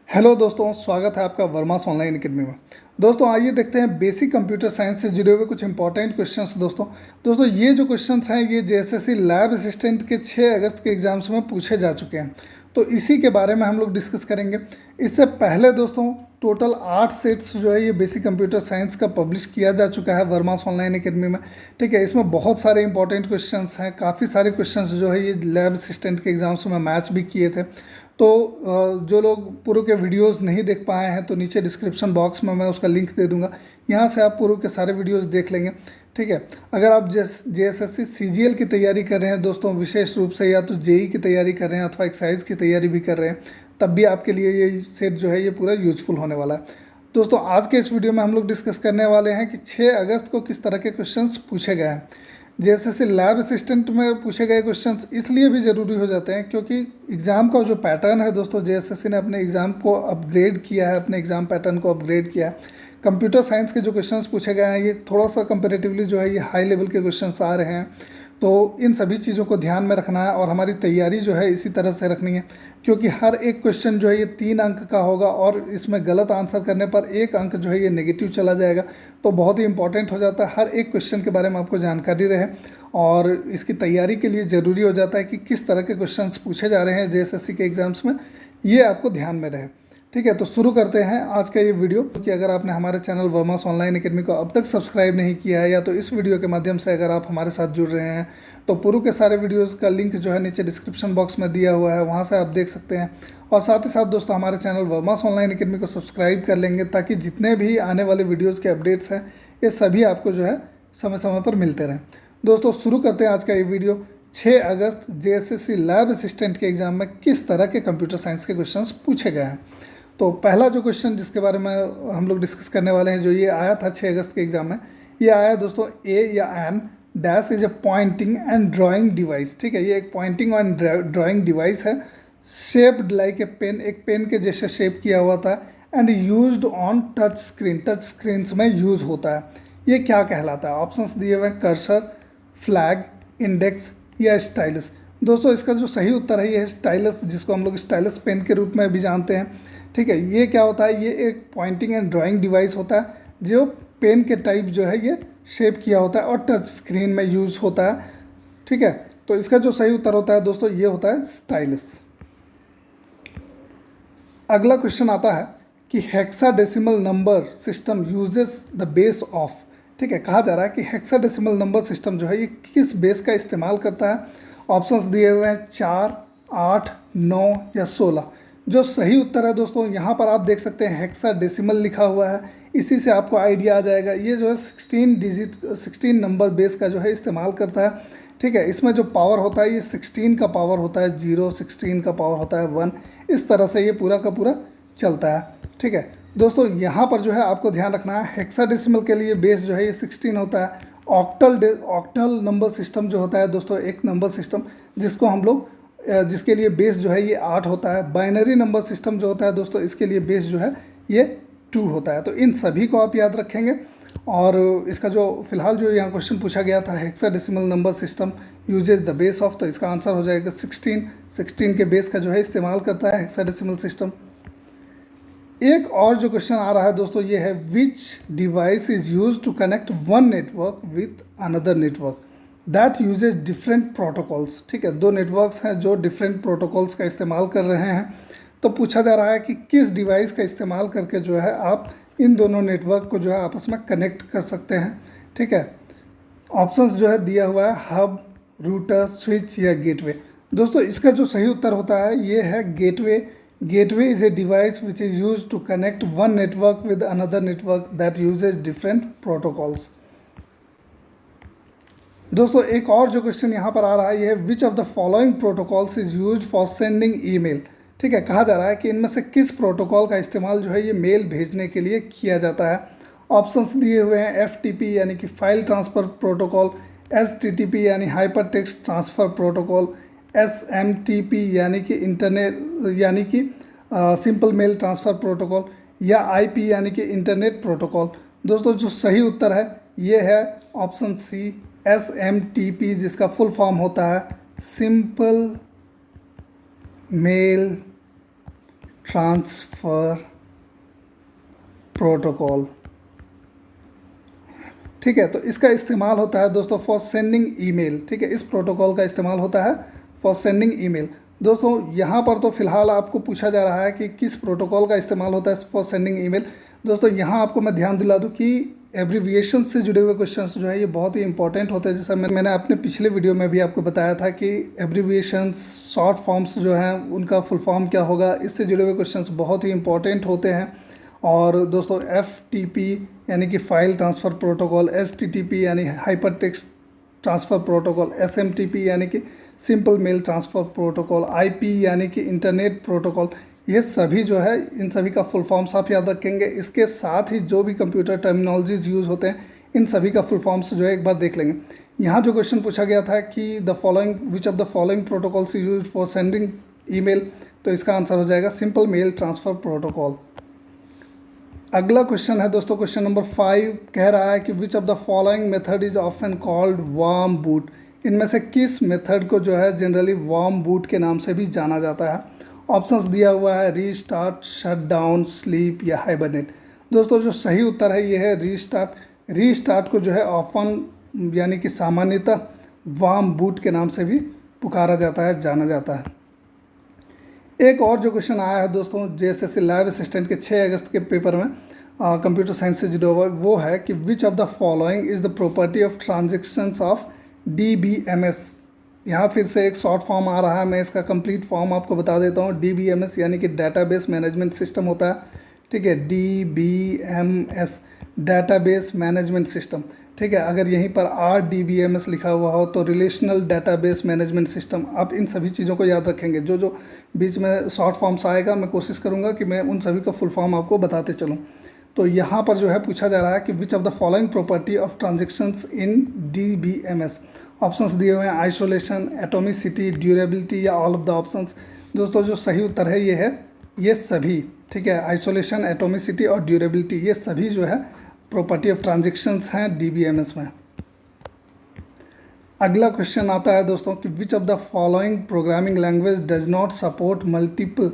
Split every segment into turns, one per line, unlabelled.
Hello दोस्तों, स्वागत है आपका वर्मास ऑनलाइन एकेडमी में। दोस्तों आइए देखते हैं बेसिक कंप्यूटर साइंस से जुड़े हुए कुछ इंपॉर्टेंट क्वेश्चंस। दोस्तों ये जो क्वेश्चंस हैं ये जेएसएससी लैब असिस्टेंट के 6 अगस्त के एग्जाम्स में पूछे जा चुके हैं, तो इसी के बारे में हम लोग डिस्कस करेंगे। इससे पहले दोस्तों टोटल 8 सेट्स जो है ये बेसिक कंप्यूटर साइंस का पब्लिश किया जा चुका है वर्मास ऑनलाइन एकेडमी में। ठीक है, इसमें बहुत सारे इंपॉर्टेंट क्वेश्चंस हैं, काफ़ी सारे क्वेश्चंस जो है ये लैब असिस्टेंट के एग्जाम्स में मैच भी किए थे। तो जो लोग पूर्व के वीडियोस नहीं देख पाए हैं तो नीचे डिस्क्रिप्शन बॉक्स में मैं उसका लिंक दे दूंगा, यहाँ से आप पूर्व के सारे वीडियोस देख लेंगे। ठीक है, अगर आप जेएसएससी सीजीएल की तैयारी कर रहे हैं दोस्तों, विशेष रूप से या तो जेई की तैयारी कर रहे हैं अथवा एक्साइज की तैयारी भी कर रहे हैं, तब भी आपके लिए ये सेट जो है ये पूरा यूजफुल होने वाला है। दोस्तों आज के इस वीडियो में हम लोग डिस्कस करने वाले हैं कि 6 अगस्त को किस तरह के क्वेश्चंस पूछे गए हैं। जैसे लैब असिस्टेंट में पूछे गए क्वेश्चंस इसलिए भी ज़रूरी हो जाते हैं क्योंकि एग्ज़ाम का जो पैटर्न है दोस्तों, जेएसएससी ने अपने एग्ज़ाम को अपग्रेड किया है, अपने एग्ज़ाम पैटर्न को अपग्रेड किया है। कंप्यूटर साइंस के जो क्वेश्चंस पूछे गए हैं ये थोड़ा सा कंपेरेटिवली जो है ये हाई लेवल के क्वेश्चंस आ रहे हैं, तो इन सभी चीज़ों को ध्यान में रखना है और हमारी तैयारी जो है इसी तरह से रखनी है, क्योंकि हर एक क्वेश्चन जो है ये 3 अंक का होगा और इसमें गलत आंसर करने पर 1 अंक जो है ये नेगेटिव चला जाएगा। तो बहुत ही इंपॉर्टेंट हो जाता है हर एक क्वेश्चन के बारे में आपको जानकारी रहे, और इसकी तैयारी के लिए ज़रूरी हो जाता है कि किस तरह के क्वेश्चंस पूछे जा रहे हैं जेएसएससी के एग्ज़ाम्स में, ये आपको ध्यान में रहे। ठीक है, तो शुरू करते हैं आज का ये वीडियो। कि अगर आपने हमारे चैनल वर्मास ऑनलाइन एकेडमी को अब तक सब्सक्राइब नहीं किया है या तो इस वीडियो के माध्यम से अगर आप हमारे साथ जुड़ रहे हैं तो पूर्व के सारे वीडियोज़ का लिंक जो है नीचे डिस्क्रिप्शन बॉक्स में दिया हुआ है, वहाँ से आप देख सकते हैं। और साथ ही साथ दोस्तों हमारे चैनल वर्मास ऑनलाइन एकेडमी को सब्सक्राइब कर लेंगे ताकि जितने भी आने वाले वीडियोज़ के अपडेट्स हैं ये सभी आपको जो है समय समय पर मिलते रहें। दोस्तों शुरू करते हैं आज का ये वीडियो। 6 अगस्त जेएसएससी लैब असिस्टेंट के एग्ज़ाम में किस तरह के कंप्यूटर साइंस के क्वेश्चंस पूछे गए हैं। तो पहला जो क्वेश्चन जिसके बारे में हम लोग डिस्कस करने वाले हैं, जो ये आया था 6 अगस्त के एग्ज़ाम में, ये आया दोस्तों ए या an dash is a pointing and drawing device. ठीक है, ये एक पॉइंटिंग एंड ड्राइंग डिवाइस है, शेप्ड लाइक ए पेन, एक पेन के जैसे शेप किया हुआ था, and used on touch screen, touch screens में यूज़ होता है। ये क्या कहलाता है? ऑप्शंस दिए हुए हैं कर्सर, फ्लैग, इंडेक्स या स्टाइलस। दोस्तों इसका जो सही उत्तर है ये है स्टाइलस, जिसको हम लोग स्टाइलस पेन के रूप में भी जानते हैं। ठीक है, ये क्या होता है? ये एक पॉइंटिंग एंड ड्राइंग डिवाइस होता है जो पेन के टाइप जो है ये शेप किया होता है और टच स्क्रीन में यूज़ होता है। ठीक है, तो इसका जो सही उत्तर होता है दोस्तों ये होता है स्टाइलस। अगला क्वेश्चन आता है कि hexadecimal number system uses the base of. ठीक है, कहा जा रहा है कि हेक्साडेसिमल नंबर सिस्टम जो है ये किस बेस का इस्तेमाल करता है। ऑप्शंस दिए हुए हैं 4, 8, 9 या 16। जो सही उत्तर है दोस्तों यहाँ पर आप देख सकते हैं हेक्साडेसिमल लिखा हुआ है, इसी से आपको आइडिया आ जाएगा। ये जो है 16 नंबर बेस का जो है इस्तेमाल करता है। ठीक है, इसमें जो पावर होता है ये 16 का पावर होता है, 0, 16 का पावर होता है 1, इस तरह से ये पूरा का पूरा चलता है। ठीक है दोस्तों, यहाँ पर जो है आपको ध्यान रखना है हेक्साडेसिमल के लिए बेस जो है ये 16 होता है। ऑक्टल नंबर सिस्टम जो होता है दोस्तों, एक नंबर सिस्टम जिसको हम लोग जिसके लिए बेस जो है ये 8 होता है। बाइनरी नंबर सिस्टम जो होता है दोस्तों इसके लिए बेस जो है ये 2 होता है। तो इन सभी को आप याद रखेंगे। और इसका जो फिलहाल जो यहाँ क्वेश्चन पूछा गया था hexadecimal number system uses the base of, तो इसका आंसर हो जाएगा 16 के बेस का जो है इस्तेमाल करता है हेक्साडेसिमल सिस्टम। एक और जो क्वेश्चन आ रहा है दोस्तों ये है which device is use to connect one network with another network that uses different protocols. ठीक है, 2 नेटवर्क्स हैं जो डिफरेंट प्रोटोकॉल्स का इस्तेमाल कर रहे हैं। तो पूछा जा रहा है कि किस डिवाइस का इस्तेमाल करके जो है आप इन दोनों नेटवर्क को जो है आपस में कनेक्ट कर सकते हैं। ठीक है, ऑप्शंस जो है दिया हुआ है हब, रूटर, स्विच या गेटवे। दोस्तों इसका जो सही उत्तर होता है ये है gateway. Gateway is a device which is use to connect one network with another network that uses different protocols. दोस्तों एक और जो क्वेश्चन यहाँ पर आ रहा है ये है विच of the following protocols is use for sending email. ठीक है, कहा जा रहा है कि इनमें से किस प्रोटोकॉल का इस्तेमाल जो है ये मेल भेजने के लिए किया जाता है। ऑप्शंस दिए हुए हैं FTP यानी कि फाइल ट्रांसफ़र प्रोटोकॉल, STTP यानी hyper text transfer protocol, SMTP यानी कि सिंपल मेल ट्रांसफ़र प्रोटोकॉल, या IP यानी कि इंटरनेट प्रोटोकॉल। दोस्तों जो सही उत्तर है ये है ऑप्शन सी SMTP, जिसका फुल फॉर्म होता है सिंपल मेल ट्रांसफ़र प्रोटोकॉल। ठीक है, तो इसका इस्तेमाल होता है दोस्तों फॉर सेंडिंग ईमेल। ठीक है, इस प्रोटोकॉल का इस्तेमाल होता है फॉर सेंडिंग ईमेल। दोस्तों यहाँ पर तो फिलहाल आपको पूछा जा रहा है कि किस प्रोटोकॉल का इस्तेमाल होता है फॉर सेंडिंग ईमेल। दोस्तों यहाँ आपको मैं ध्यान दिला दूँ कि एब्रीविएशन से जुड़े हुए क्वेश्चंस जो है ये बहुत ही इंपॉर्टेंट होते हैं। जैसा मैंने अपने पिछले वीडियो में भी आपको बताया था कि एब्रीविएशंस, शॉर्ट फॉर्म्स जो हैं उनका फुल फॉर्म क्या होगा, इससे जुड़े हुए क्वेश्चंस बहुत ही इंपॉर्टेंट होते हैं। और दोस्तों FTP यानी कि फाइल ट्रांसफ़र प्रोटोकॉल, STTP यानी hyper text transfer protocol, SMTP यानी कि simple mail transfer protocol, IP यानी कि इंटरनेट प्रोटोकॉल, ये सभी जो है इन सभी का फुल फॉर्म्स आप याद रखेंगे। इसके साथ ही जो भी कंप्यूटर टर्मिनोलॉजीज़ यूज़ होते हैं इन सभी का फुल फॉर्म्स जो है एक बार देख लेंगे। यहाँ जो क्वेश्चन पूछा गया था कि the following which of the following protocols use for sending email, तो इसका आंसर हो जाएगा सिंपल मेल ट्रांसफ़र प्रोटोकॉल। अगला क्वेश्चन है दोस्तों क्वेश्चन नंबर 5, कह रहा है कि विच of the following method is often called warm boot. इनमें से किस मेथड को जो है जनरली वार्म बूट के नाम से भी जाना जाता है। ऑप्शंस दिया हुआ है रीस्टार्ट, शट डाउन, स्लीप या हाइबरनेट। दोस्तों जो सही उत्तर है ये है रीस्टार्ट। रीस्टार्ट को जो है ऑफन यानी कि सामान्यतः वार्म बूट के नाम से भी पुकारा जाता है, जाना जाता है। एक और जो क्वेश्चन आया है दोस्तों JSSC लैब असिस्टेंट के 6 अगस्त के पेपर में कंप्यूटर साइंस से जुड़ा हुआ, वो है कि विच of the following is the property of transactions of DBMS। यहाँ फिर से एक शॉर्ट फॉर्म आ रहा है, मैं इसका कंप्लीट फॉर्म आपको बता देता हूँ। DBMS यानी कि डाटाबेस मैनेजमेंट सिस्टम होता है। ठीक है, DBMS डाटाबेस मैनेजमेंट सिस्टम। ठीक है, अगर यहीं पर RDBMS लिखा हुआ हो तो रिलेशनल डाटाबेस मैनेजमेंट सिस्टम। आप इन सभी चीज़ों को याद रखेंगे। जो जो बीच में शॉर्ट फॉर्म्स आएगा मैं कोशिश करूँगा कि मैं उन सभी का फुल फॉर्म आपको बताते चलूँ। तो यहाँ पर जो है पूछा जा रहा है कि विच of the following property of transactions in DBMS। Options दिए हुए हैं आइसोलेशन, एटोमिसिटी, ड्यूरेबिलिटी या ऑल ऑफ द ऑप्शंस। दोस्तों जो सही उत्तर है ये है ये सभी। ठीक है, आइसोलेशन, एटोमिसिटी और ड्यूरेबिलिटी ये सभी जो है प्रॉपर्टी ऑफ ट्रांजेक्शन्स हैं DBMS में। अगला क्वेश्चन आता है दोस्तों कि विच of the following programming language does not support multiple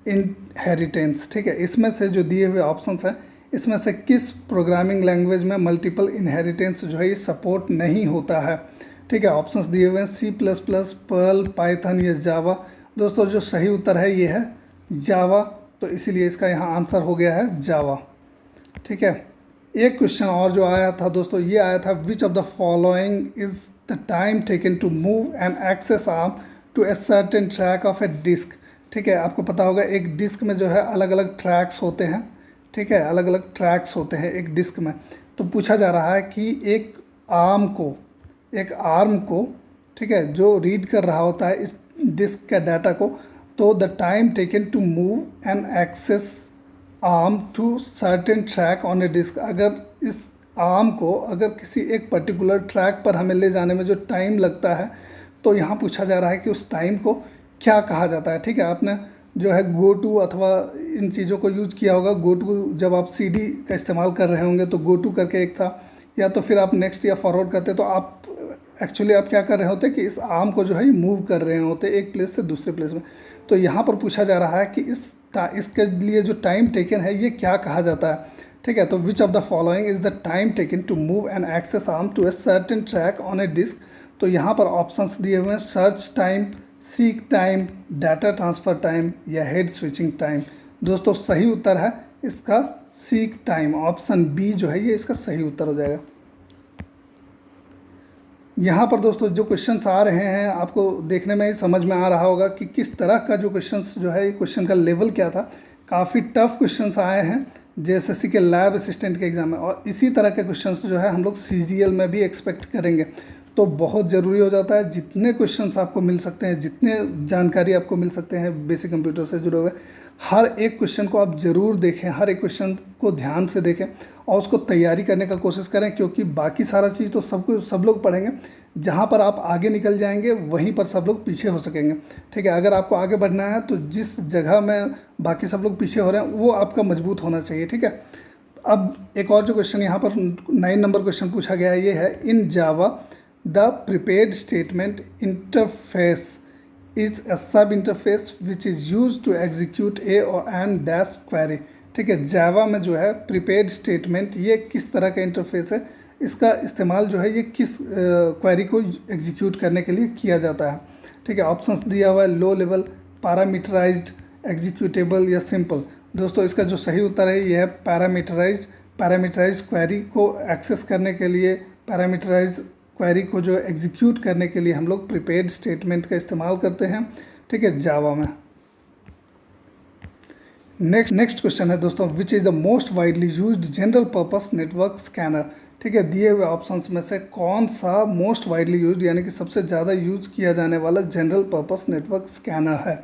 inheritance. ठीक है, इसमें से जो दिए हुए ऑप्शंस हैं इसमें से किस प्रोग्रामिंग लैंग्वेज में मल्टीपल इनहेरिटेंस जो है ये सपोर्ट नहीं होता है। ठीक है, ऑप्शंस दिए हुए हैं C++, पर्ल, पाइथन या जावा। दोस्तों जो सही उत्तर है ये है जावा, तो इसीलिए इसका यहाँ आंसर हो गया है जावा। ठीक है, एक क्वेश्चन और जो आया था दोस्तों ये आया था which of the following is the time taken to move an access arm to a certain track of a disk. ठीक है, आपको पता होगा एक डिस्क में जो है अलग अलग ट्रैक्स होते हैं। ठीक है, अलग अलग ट्रैक्स होते हैं एक डिस्क में। तो पूछा जा रहा है कि एक आर्म को ठीक है जो रीड कर रहा होता है इस डिस्क का डाटा को, तो the time taken to move an access arm to certain track on a disk. अगर इस आर्म को अगर किसी एक पर्टिकुलर ट्रैक पर हमें ले जाने में जो टाइम लगता है, तो यहाँ पूछा जा रहा है कि उस टाइम को क्या कहा जाता है। ठीक है, आपने जो है गो टू अथवा इन चीज़ों को यूज किया होगा। गो टू जब आप CD का इस्तेमाल कर रहे होंगे तो गो टू करके एक था, या तो फिर आप नेक्स्ट या फॉरवर्ड करते, तो आप एक्चुअली आप क्या कर रहे होते कि इस आर्म को जो है मूव कर रहे होते एक प्लेस से दूसरे प्लेस में। तो यहाँ पर पूछा जा रहा है कि इसके लिए जो टाइम टेकन है ये क्या कहा जाता है। ठीक है, तो which of the following is the time taken to move an access arm to a certain track on a disk. तो यहाँ पर ऑप्शंस दिए हुए हैं search time, seek time, data transfer time या हेड स्विचिंग टाइम। दोस्तों सही उत्तर है इसका सीक टाइम। ऑप्शन B जो है ये इसका सही उत्तर हो जाएगा। यहाँ पर दोस्तों जो क्वेश्चंस आ रहे हैं आपको देखने में ही समझ में आ रहा होगा कि किस तरह का जो क्वेश्चंस जो है क्वेश्चन का लेवल क्या था। काफ़ी टफ क्वेश्चंस आए हैं JSSC के लैब असिस्टेंट के एग्ज़ाम में, और इसी तरह के क्वेश्चंस जो है हम लोग CGL में भी एक्सपेक्ट करेंगे। तो बहुत ज़रूरी हो जाता है जितने क्वेश्चंस आपको मिल सकते हैं, जितने जानकारी आपको मिल सकते हैं बेसिक कंप्यूटर से जुड़े हुए, हर एक क्वेश्चन को आप ज़रूर देखें, हर एक क्वेश्चन को ध्यान से देखें और उसको तैयारी करने का कोशिश करें, क्योंकि बाकी सारा चीज़ तो सब लोग पढ़ेंगे। जहाँ पर आप आगे निकल जाएंगे वहीं पर सब लोग पीछे हो सकेंगे। ठीक है, अगर आपको आगे बढ़ना है तो जिस जगह में बाकी सब लोग पीछे हो रहे हैं वो आपका मजबूत होना चाहिए। ठीक है, अब एक और जो क्वेश्चन यहाँ पर 9 नंबर क्वेश्चन पूछा गया है ये है in Java the prepared statement interface is a sub interface which is use to execute a or an dash query. ठीक है, जावा में जो है प्रीपेड स्टेटमेंट ये किस तरह का इंटरफेस है, इसका इस्तेमाल जो है ये किस क्वेरी को एग्जीक्यूट करने के लिए किया जाता है। ठीक है, ऑप्शंस दिया हुआ है लो लेवल, पैरामीटराइज्ड, एग्जीक्यूटेबल या सिंपल। दोस्तों इसका जो सही उत्तर है ये है पैरामीटराइज्ड। पैरामीटराइज्ड क्वेरी को एक्सेस करने के लिए, पैरामीटराइज्ड क्वेरी को जो एग्जीक्यूट करने के लिए हम लोग प्रीपेड स्टेटमेंट का इस्तेमाल करते हैं। ठीक है, जावा में। नेक्स्ट क्वेश्चन है दोस्तों, which is the most widely used general purpose network scanner. ठीक है, दिए हुए ऑप्शंस में से कौन सा मोस्ट वाइडली यूज्ड यानी कि सबसे ज़्यादा यूज किया जाने वाला जनरल पर्पस नेटवर्क स्कैनर है।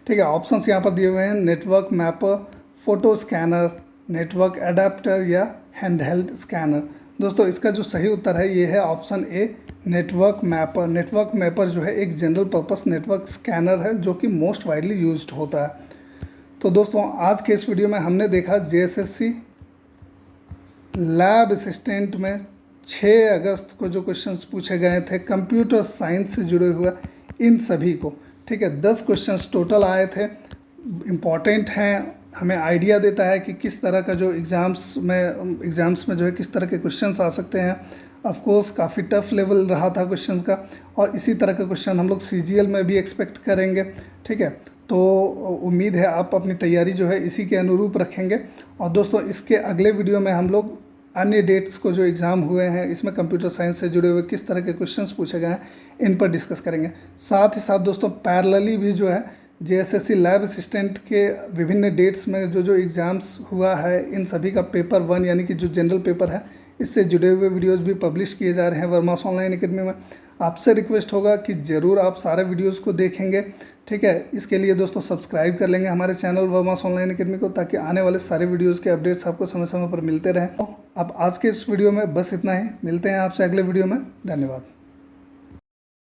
ठीक है, ऑप्शंस यहाँ पर दिए हुए हैं, network mapper, photo scanner, network adapter या हैंडहेल्ड स्कैनर। दोस्तों इसका जो सही उत्तर है ये है option A, network mapper. Network mapper जो है एक जनरल पर्पस नेटवर्क स्कैनर है जो कि मोस्ट वाइडली यूज्ड होता है। तो दोस्तों आज के इस वीडियो में हमने देखा जेएसएससी लैब असिस्टेंट में 6 अगस्त को जो क्वेश्चंस पूछे गए थे कंप्यूटर साइंस से जुड़े हुए इन सभी को। ठीक है, 10 क्वेश्चंस टोटल आए थे, इम्पॉर्टेंट हैं, हमें आइडिया देता है कि किस तरह का जो एग्ज़ाम्स में जो है किस तरह के क्वेश्चंस आ सकते हैं। ऑफ कोर्स काफ़ी टफ लेवल रहा था क्वेश्चन का, और इसी तरह का क्वेश्चन हम लोग सीजीएल में भी एक्सपेक्ट करेंगे। ठीक है, तो उम्मीद है आप अपनी तैयारी जो है इसी के अनुरूप रखेंगे। और दोस्तों इसके अगले वीडियो में हम लोग अन्य डेट्स को जो एग्ज़ाम हुए हैं इसमें कंप्यूटर साइंस से जुड़े हुए किस तरह के क्वेश्चंस पूछे गए हैं इन पर डिस्कस करेंगे। साथ ही साथ दोस्तों पैरेलली भी जो है जेएसएससी लैब असिस्टेंट के विभिन्न डेट्स में जो एग्ज़ाम्स हुआ है इन सभी का पेपर 1 यानी कि जो जनरल पेपर है इससे जुड़े हुए वीडियोस भी पब्लिश किए जा रहे हैं वर्मास ऑनलाइन एकेडमी में। आपसे रिक्वेस्ट होगा कि ज़रूर आप सारे वीडियोस को देखेंगे। ठीक है, इसके लिए दोस्तों सब्सक्राइब कर लेंगे हमारे चैनल वर्मास ऑनलाइन एकेडमी को, ताकि आने वाले सारे वीडियोस के अपडेट्स आपको समय समय पर मिलते रहें। अब आज के इस वीडियो में बस इतना ही, मिलते हैं आपसे अगले वीडियो में। धन्यवाद।